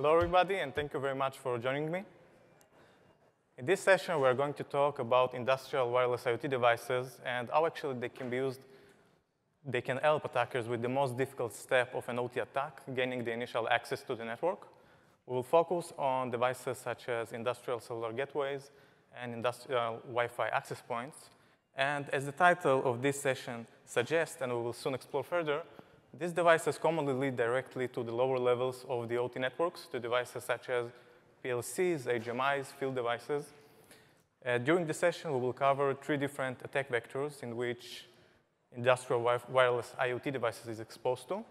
Hello, everybody, and thank you very much for joining me. In this session, we're going to talk about industrial wireless IoT devices and how actually they can be used. They can help attackers with the most difficult step of an OT attack, gaining the initial access to the network. We will focus on devices such as industrial cellular gateways and industrial Wi-Fi access points. And as the title of this session suggests, and we will soon explore further, these devices commonly lead directly to the lower levels of the OT networks, to devices such as PLCs, HMIs, field devices. During the session, we will cover 3 different attack vectors in which industrial wireless IoT devices is exposed to.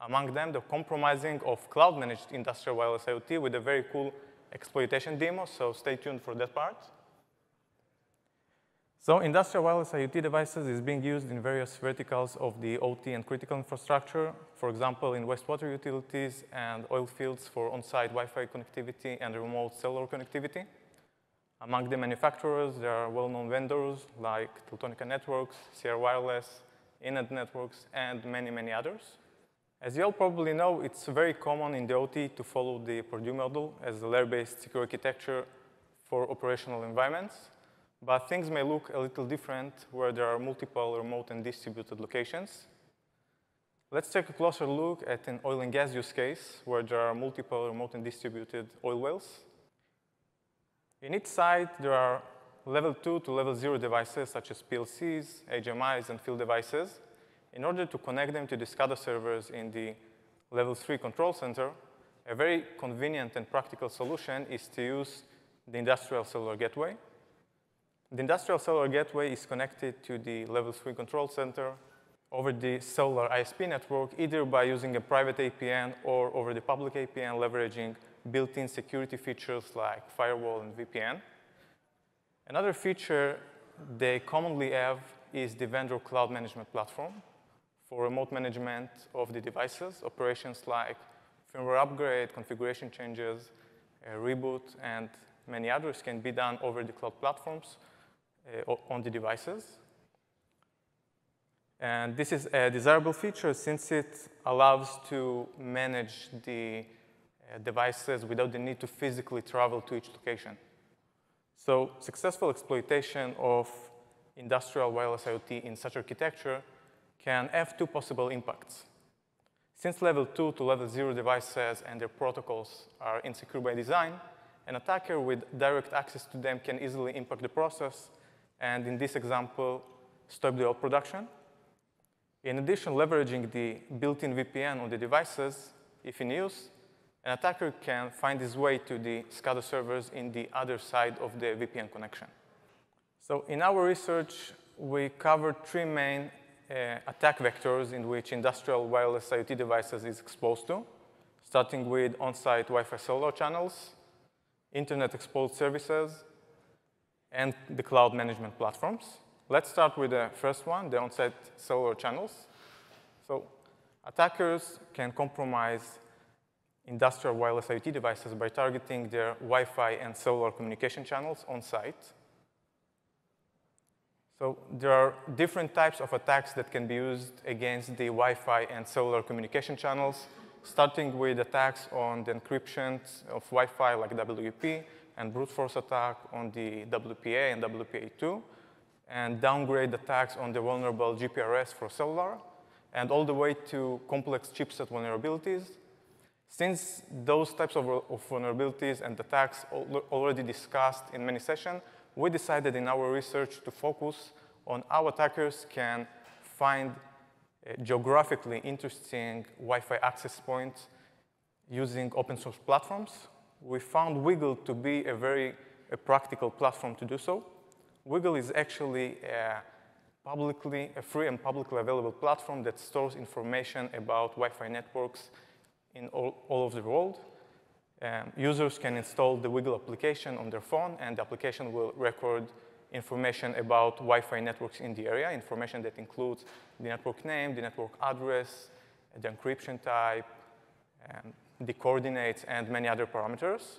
Among them, the compromising of cloud-managed industrial wireless IoT with a very cool exploitation demo, so stay tuned for that part. So industrial wireless IoT devices is being used in various verticals of the OT and critical infrastructure, for example, in wastewater utilities and oil fields for on-site Wi-Fi connectivity and remote cellular connectivity. Among the manufacturers, there are well-known vendors like Teltonika Networks, Sierra Wireless, Inet Networks, and many, many others. As you all probably know, it's very common in the OT to follow the Purdue Model as a layer-based secure architecture for operational environments. But things may look a little different where there are multiple remote and distributed locations. Let's take a closer look at an oil and gas use case where there are multiple remote and distributed oil wells. In each site, there are level 2 to level 0 devices such as PLCs, HMIs, and field devices. In order to connect them to the SCADA servers in the level 3 control center, a very convenient and practical solution is to use the industrial cellular gateway. The industrial cellular gateway is connected to the level 3 control center over the cellular ISP network, either by using a private APN or over the public APN, leveraging built-in security features like firewall and VPN. Another feature they commonly have is the vendor cloud management platform for remote management of the devices. Operations like firmware upgrade, configuration changes, reboot, and many others can be done over the cloud platforms on the devices. And this is a desirable feature since it allows to manage the devices without the need to physically travel to each location. So successful exploitation of industrial wireless IoT in such architecture can have 2 possible impacts. Since level 2 to level 0 devices and their protocols are insecure by design, an attacker with direct access to them can easily impact the process, and in this example, stop the oil production. In addition, leveraging the built-in VPN on the devices, if in use, an attacker can find his way to the SCADA servers in the other side of the VPN connection. So in our research, we covered 3 main attack vectors in which industrial wireless IoT devices is exposed to, starting with on-site Wi-Fi cellular channels, internet-exposed services, and the cloud management platforms. Let's start with the first one, the on-site cellular channels. So attackers can compromise industrial wireless IoT devices by targeting their Wi-Fi and cellular communication channels on-site. So there are different types of attacks that can be used against the Wi-Fi and cellular communication channels, starting with attacks on the encryption of Wi-Fi like WEP, and brute force attack on the WPA and WPA2, and downgrade attacks on the vulnerable GPRS for cellular, and all the way to complex chipset vulnerabilities. Since those types of vulnerabilities and attacks already discussed in many sessions, we decided in our research to focus on how attackers can find geographically interesting Wi-Fi access points using open source platforms. We found Wiggle to be a practical platform to do so. Wiggle is actually a free and publicly available platform that stores information about Wi-Fi networks in all over the world. Users can install the Wiggle application on their phone, and the application will record information about Wi-Fi networks in the area, information that includes the network name, the network address, the encryption type, the coordinates, and many other parameters.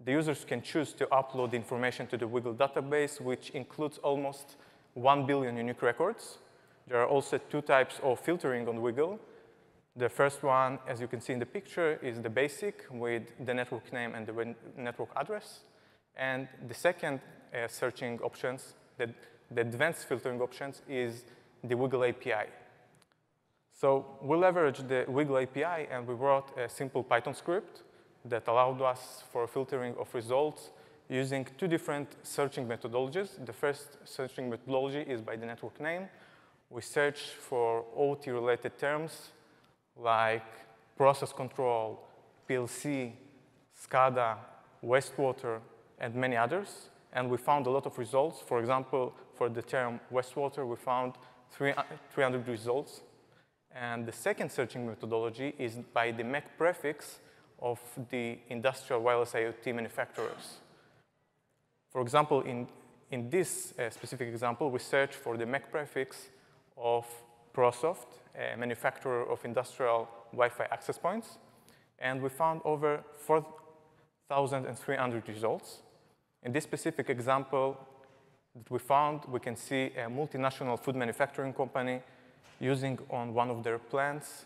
The users can choose to upload the information to the Wiggle database, which includes almost 1 billion unique records. There are also 2 types of filtering on Wiggle. The first one, as you can see in the picture, is the basic with the network name and the network address. And the second searching options, the advanced filtering options, is the Wiggle API. So we leveraged the Wiggle API, and we wrote a simple Python script that allowed us for filtering of results using two different searching methodologies. The first searching methodology is by the network name. We search for OT-related terms like process control, PLC, SCADA, wastewater, and many others. And we found a lot of results. For example, for the term wastewater, we found 300 results. And the second searching methodology is by the MAC prefix of the industrial wireless IoT manufacturers. For example, in this specific example, we search for the MAC prefix of ProSoft, a manufacturer of industrial Wi-Fi access points. And we found over 4,300 results. In this specific example that we found, we can see a multinational food manufacturing company using on one of their plants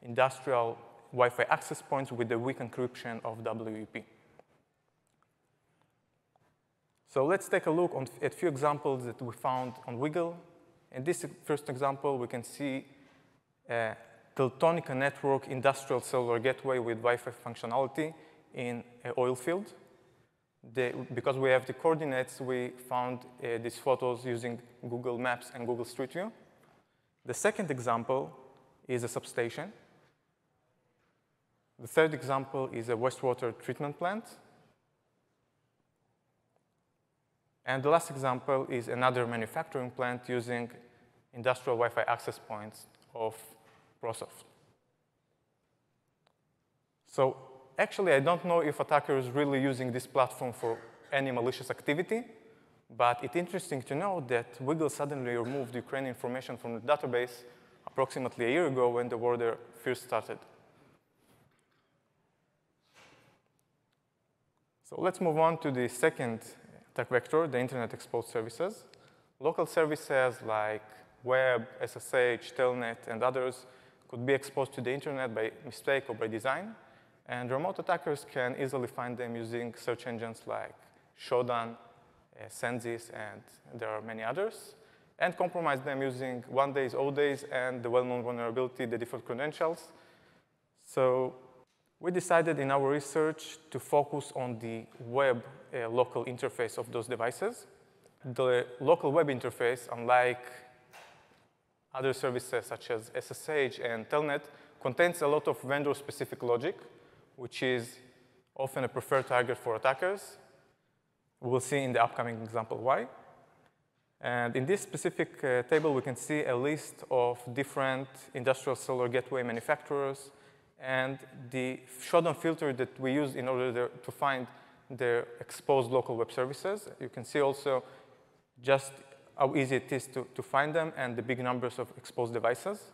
industrial Wi-Fi access points with the weak encryption of WEP. So let's take a look at a few examples that we found on Wiggle. In this first example, we can see a Teltonica network industrial cellular gateway with Wi-Fi functionality in an oil field. Because we have the coordinates, we found these photos using Google Maps and Google Street View. The second example is a substation. The third example is a wastewater treatment plant. And the last example is another manufacturing plant using industrial Wi-Fi access points of ProSoft. So actually, I don't know if attackers are really using this platform for any malicious activity, but it's interesting to know that Wiggle suddenly removed Ukrainian information from the database approximately a year ago when the war there first started. So let's move on to the second attack vector, the internet exposed services. Local services like web, SSH, telnet, and others could be exposed to the internet by mistake or by design. And remote attackers can easily find them using search engines like Shodan, Sensis, and there are many others, and compromise them using 1days, 0days, and the well-known vulnerability, the default credentials. So we decided in our research to focus on the web local interface of those devices. The local web interface, unlike other services such as SSH and Telnet, contains a lot of vendor-specific logic, which is often a preferred target for attackers. We will see in the upcoming example why. And in this specific table, we can see a list of different industrial cellular gateway manufacturers and the Shodan filter that we use in order to find the exposed local web services. You can see also just how easy it is to find them and the big numbers of exposed devices.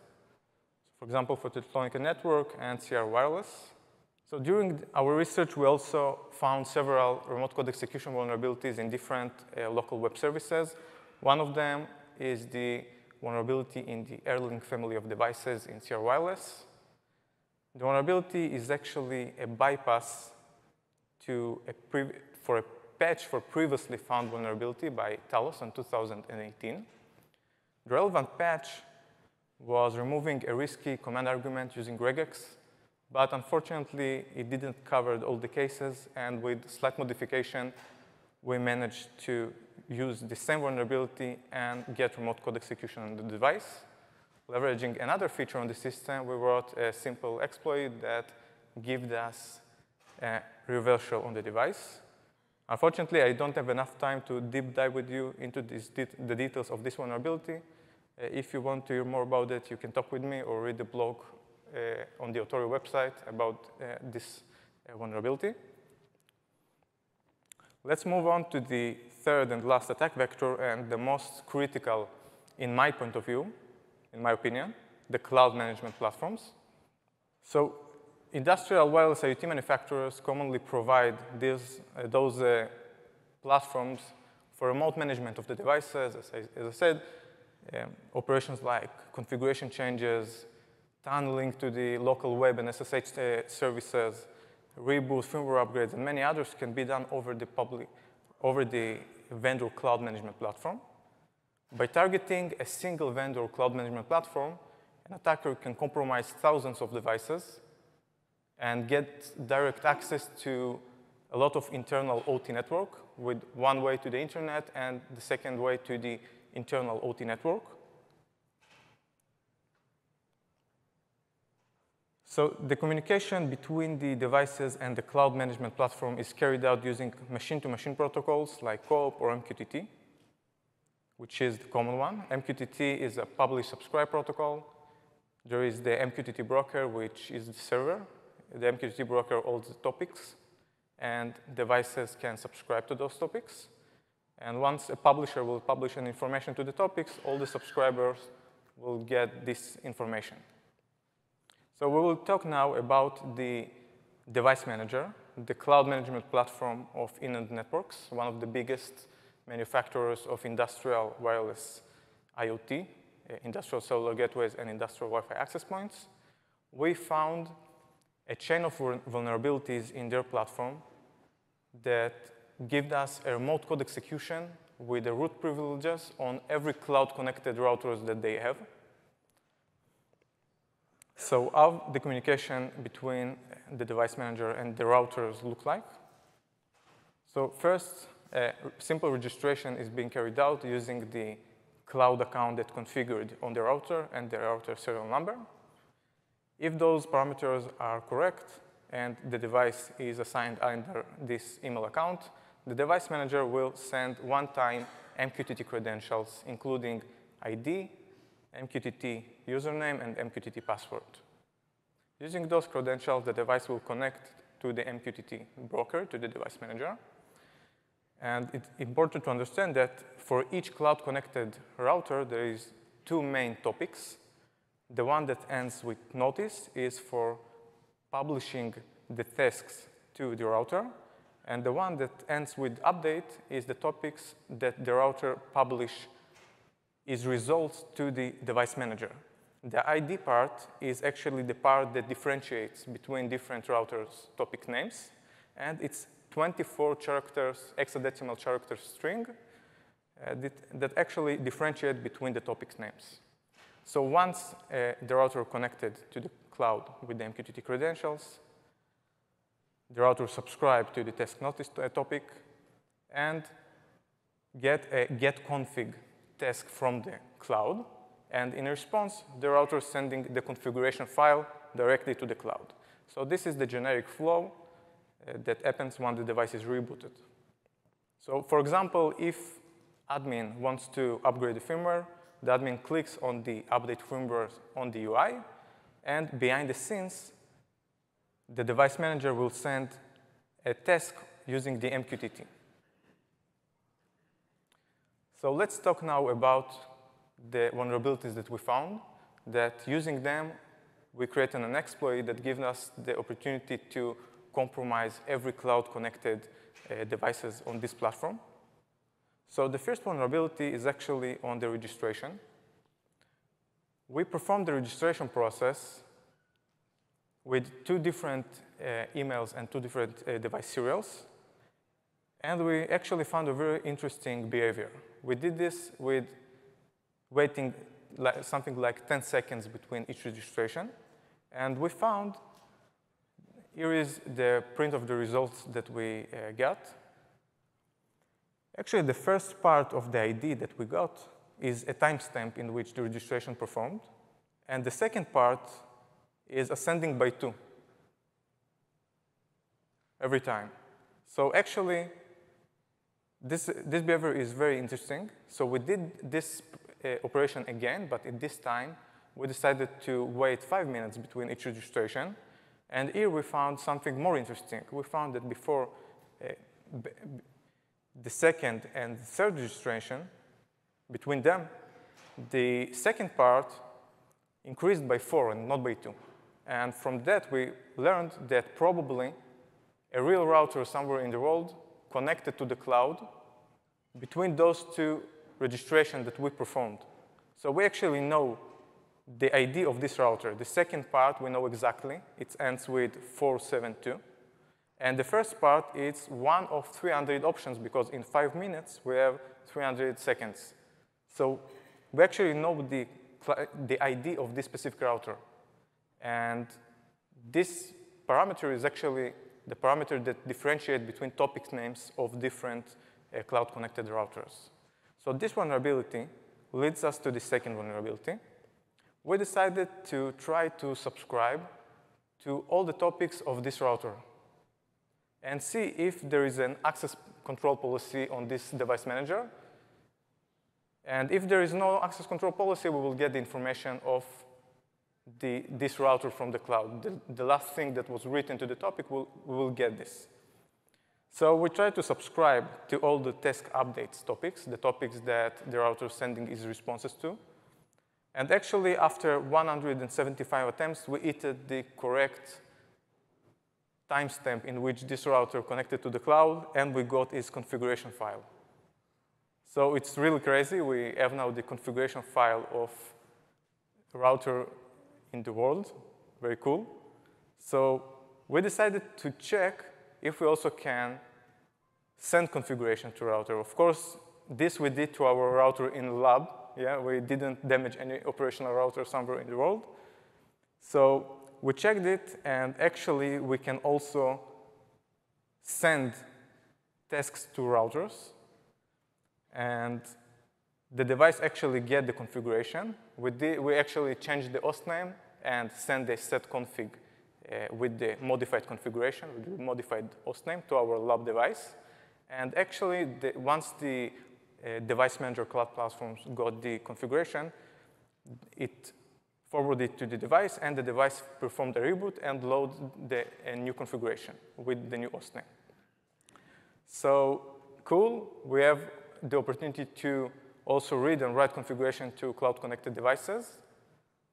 For example, for the Teltonica network and CR Wireless. So during our research, we also found several remote code execution vulnerabilities in different local web services. One of them is the vulnerability in the Airlink family of devices in CR Wireless. The vulnerability is actually a bypass for a patch for previously found vulnerability by Talos in 2018. The relevant patch was removing a risky command argument using regex, but unfortunately, it didn't cover all the cases, and with slight modification, we managed to use the same vulnerability and get remote code execution on the device. Leveraging another feature on the system, we wrote a simple exploit that gives us a reverse shell on the device. Unfortunately, I don't have enough time to deep dive with you into the details of this vulnerability. If you want to hear more about it, you can talk with me or read the blog on the Authority website about this vulnerability. Let's move on to the third and last attack vector and the most critical, in my point of view, in my opinion, the cloud management platforms. So industrial wireless IoT manufacturers commonly provide those platforms for remote management of the devices, as I said, operations like configuration changes, tunneling to the local web and SSH services, reboot, firmware upgrades, and many others can be done over the vendor cloud management platform. By targeting a single vendor cloud management platform, an attacker can compromise thousands of devices and get direct access to a lot of internal OT network with one way to the internet and the second way to the internal OT network. So the communication between the devices and the cloud management platform is carried out using machine-to-machine protocols like COAP or MQTT, which is the common one. MQTT is a publish-subscribe protocol. There is the MQTT broker, which is the server. The MQTT broker holds the topics, and devices can subscribe to those topics. And once a publisher will publish an information to the topics, all the subscribers will get this information. So we will talk now about the device manager, the cloud management platform of Internet Networks, one of the biggest manufacturers of industrial wireless IoT, industrial cellular gateways, and industrial Wi-Fi access points. We found a chain of vulnerabilities in their platform that give us a remote code execution with the root privileges on every cloud-connected routers that they have. So how the communication between the device manager and the routers look like. So first, simple registration is being carried out using the cloud account that's configured on the router and the router serial number. If those parameters are correct and the device is assigned under this email account, the device manager will send one-time MQTT credentials, including ID, MQTT username, and MQTT password. Using those credentials, the device will connect to the MQTT broker, to the device manager. And it's important to understand that for each cloud-connected router, there is two main topics. The one that ends with notice is for publishing the tasks to the router. And the one that ends with update is the topics that the router publish is results to the device manager. The ID part is actually the part that differentiates between different routers' topic names. And it's 24 characters, hexadecimal character string that actually differentiate between the topic names. So once the router connected to the cloud with the MQTT credentials, the router subscribes to the task notice topic and get a getConfig task from the cloud. And in response, the router is sending the configuration file directly to the cloud. So this is the generic flow that happens when the device is rebooted. So for example, if admin wants to upgrade the firmware, the admin clicks on the update firmware on the UI, and behind the scenes, the device manager will send a task using the MQTT. So let's talk now about the vulnerabilities that we found, that using them, we created an exploit that gives us the opportunity to compromise every cloud-connected devices on this platform. So the first vulnerability is actually on the registration. We performed the registration process with two different emails and two different device serials. And we actually found a very interesting behavior. We did this with waiting something like 10 seconds between each registration. And we found, here is the print of the results that we got. Actually, the first part of the ID that we got is a timestamp in which the registration performed. And the second part is ascending by 2 every time. So actually, this behavior is very interesting. So we did this operation again, but at this time, we decided to wait 5 minutes between each registration. And here we found something more interesting. We found that before the second and third registration, between them, the second part increased by 4 and not by 2. And from that, we learned that probably a real router somewhere in the world connected to the cloud between those two registrations that we performed. So we actually know the ID of this router. The second part, we know exactly. It ends with 472. And the first part is one of 300 options, because in 5 minutes, we have 300 seconds. So we actually know the ID of this specific router. And this parameter is actually the parameter that differentiates between topic names of different cloud-connected routers. So this vulnerability leads us to the second vulnerability. We decided to try to subscribe to all the topics of this router and see if there is an access control policy on this device manager. And if there is no access control policy, we will get the information of this router from the cloud. The last thing that was written to the topic, we will get this. So we try to subscribe to all the task updates topics, the topics that the router sending is responses to. And actually, after 175 attempts, we hit the correct timestamp in which this router connected to the cloud, and we got its configuration file. So it's really crazy. We have now the configuration file of the router in the world. Very cool. So we decided to check if we also can send configuration to router. Of course, this we did to our router in the lab. Yeah, we didn't damage any operational router somewhere in the world. So we checked it, and actually, we can also send tasks to routers. And the device actually get the configuration. We actually changed the host name and send the set config with the modified configuration, with the modified host name to our lab device. And actually, once the device manager cloud platforms got the configuration, it forwarded to the device, and the device performed a reboot and loaded a new configuration with the new host name. So cool. We have the opportunity to also read and write configuration to cloud-connected devices.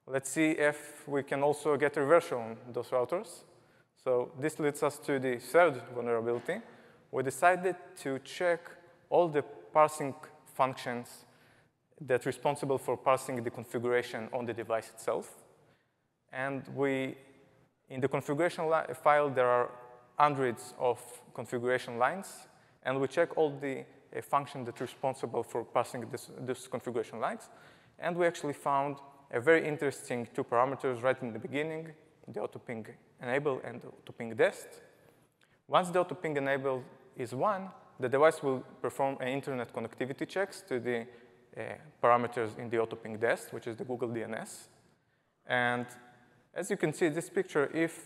Let's see if we can also get reversal on those routers. So this leads us to the third vulnerability. We decided to check all the parsing functions that are responsible for parsing the configuration on the device itself. And in the configuration file, there are hundreds of configuration lines. And we check all the functions that are responsible for parsing this configuration lines. And we actually found a very interesting two parameters right in the beginning, the auto-ping enable and the auto-ping dest. Once the auto-ping enable is 1, the device will perform an internet connectivity checks to the parameters in the auto-ping dest, which is the Google DNS. And as you can see in this picture, if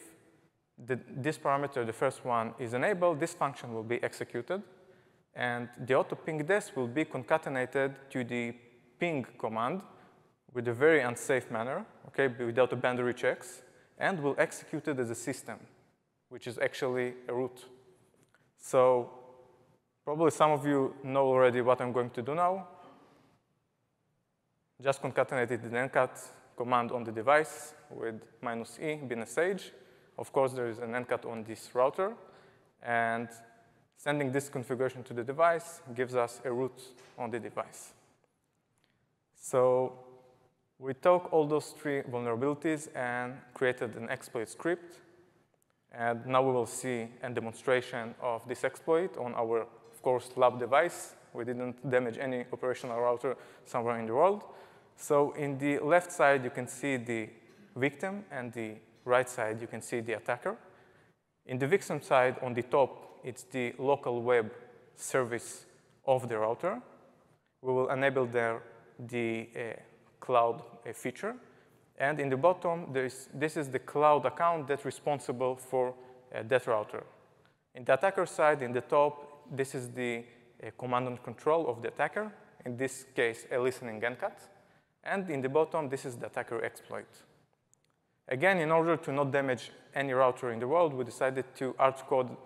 this parameter, the first one, is enabled, this function will be executed. And the auto-ping dest will be concatenated to the ping command with a very unsafe manner, okay, without the boundary checks, and will execute it as a system, which is actually a root. So probably some of you know already what I'm going to do now. Just concatenated the ncat command on the device with -e bin-sh. Of course, there is an ncat on this router. And sending this configuration to the device gives us a root on the device. So we took all those 3 vulnerabilities and created an exploit script. And now we will see a demonstration of this exploit on our, of course, lab device. We didn't damage any operational router somewhere in the world. So in the left side, you can see the victim, and the right side, you can see the attacker. In the victim side, on the top, it's the local web service of the router. We will enable there the cloud feature. And in the bottom, this is the cloud account that's responsible for that router. In the attacker side, in the top, this is the command and control of the attacker. In this case, a listening ncat. And in the bottom, this is the attacker exploit. Again, in order to not damage any router in the world, we decided to hard-code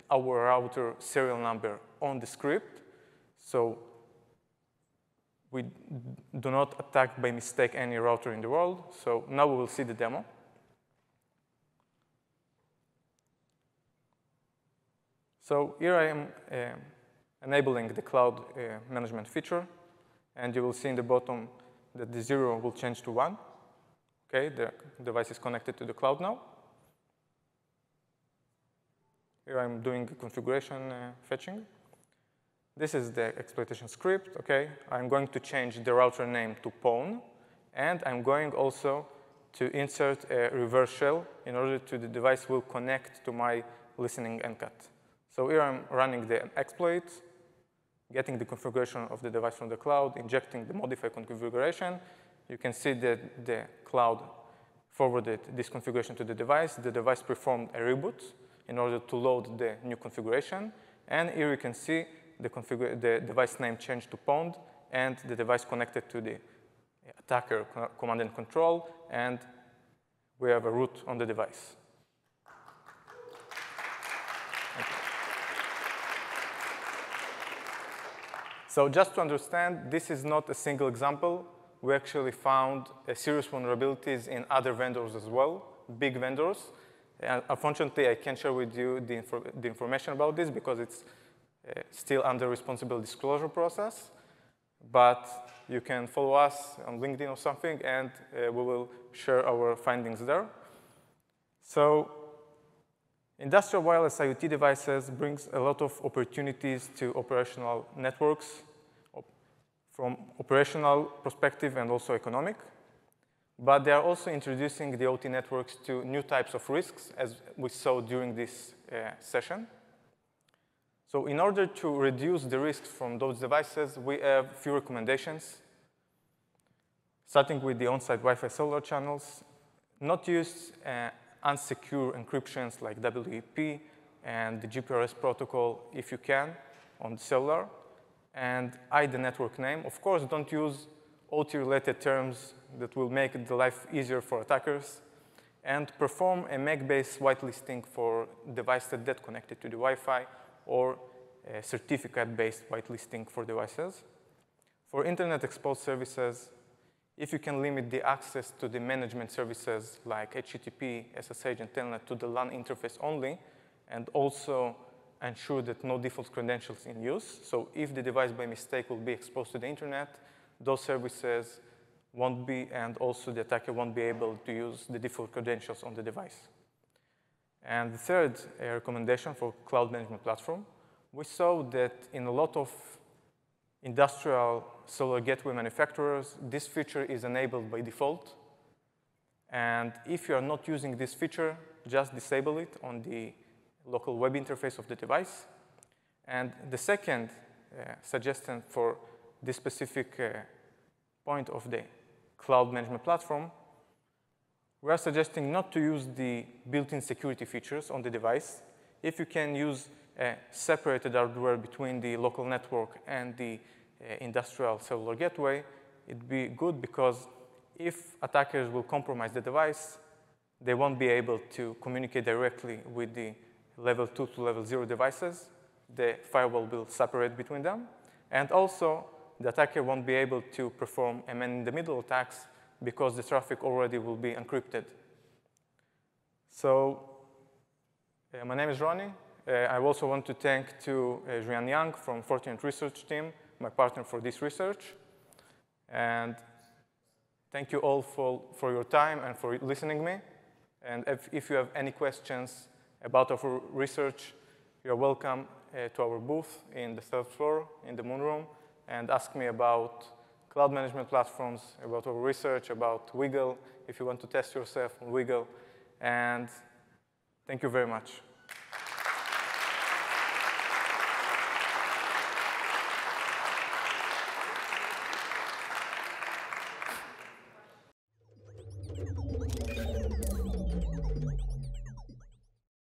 our router serial number on the script. So we do not attack by mistake any router in the world. So now we will see the demo. So here I am enabling the cloud management feature. And you will see in the bottom that the 0 will change to 1. Okay, the device is connected to the cloud now. Here I'm doing configuration fetching. This is the exploitation script, okay? I'm going to change the router name to pawn, and I'm going also to insert a reverse shell in order to the device will connect to my listening NCAT. So here I'm running the exploit, getting the configuration of the device from the cloud, injecting the modified configuration. You can see that the cloud forwarded this configuration to the device. The device performed a reboot in order to load the new configuration. And here you can see the device name changed to pawned, and the device connected to the attacker command and control, and we have a root on the device. So just to understand, this is not a single example. We actually found serious vulnerabilities in other vendors as well, big vendors. And unfortunately, I can't share with you the information about this because it's still under responsible disclosure process. But you can follow us on LinkedIn or something, and we will share our findings there. So industrial wireless IoT devices brings a lot of opportunities to operational networks from operational perspective and also economic. But they are also introducing the OT networks to new types of risks, as we saw during this session. So in order to reduce the risks from those devices, we have a few recommendations, starting with the Onsite Wi-Fi cellular channels. Not use unsecure encryptions like WEP and the GPRS protocol if you can on the cellular, and hide the network name. Of course, don't use OT-related terms that will make the life easier for attackers, and perform a MAC-based whitelisting for devices that connected to the Wi-Fi, or a certificate-based whitelisting for devices. For internet exposed services, if you can limit the access to the management services like HTTP, SSH, and Telnet to the LAN interface only, and also ensure that no default credentials in use. So if the device by mistake will be exposed to the internet, those services won't be, and also the attacker won't be able to use the default credentials on the device. And the third recommendation for cloud management platform, we saw that in a lot of industrial cellular gateway manufacturers, this feature is enabled by default. And if you are not using this feature, just disable it on the local web interface of the device. And the second suggestion for this specific point of the cloud management platform, we are suggesting not to use the built-in security features on the device. If you can use a separated hardware between the local network and the industrial cellular gateway, it'd be good, because if attackers will compromise the device, they won't be able to communicate directly with the level 2 to level 0 devices. The firewall will separate between them. And also, the attacker won't be able to perform a man-in-the-middle attacks because the traffic already will be encrypted. So my name is Roni. I also want to thank Julian Yang from Fortinet Research Team, my partner for this research. And thank you all for your time and for listening to me. And if you have any questions about our research, you're welcome to our booth in the third floor in the Moon Room, and ask me about cloud management platforms, about our research, about Wiggle, if you want to test yourself on Wiggle. And thank you very much.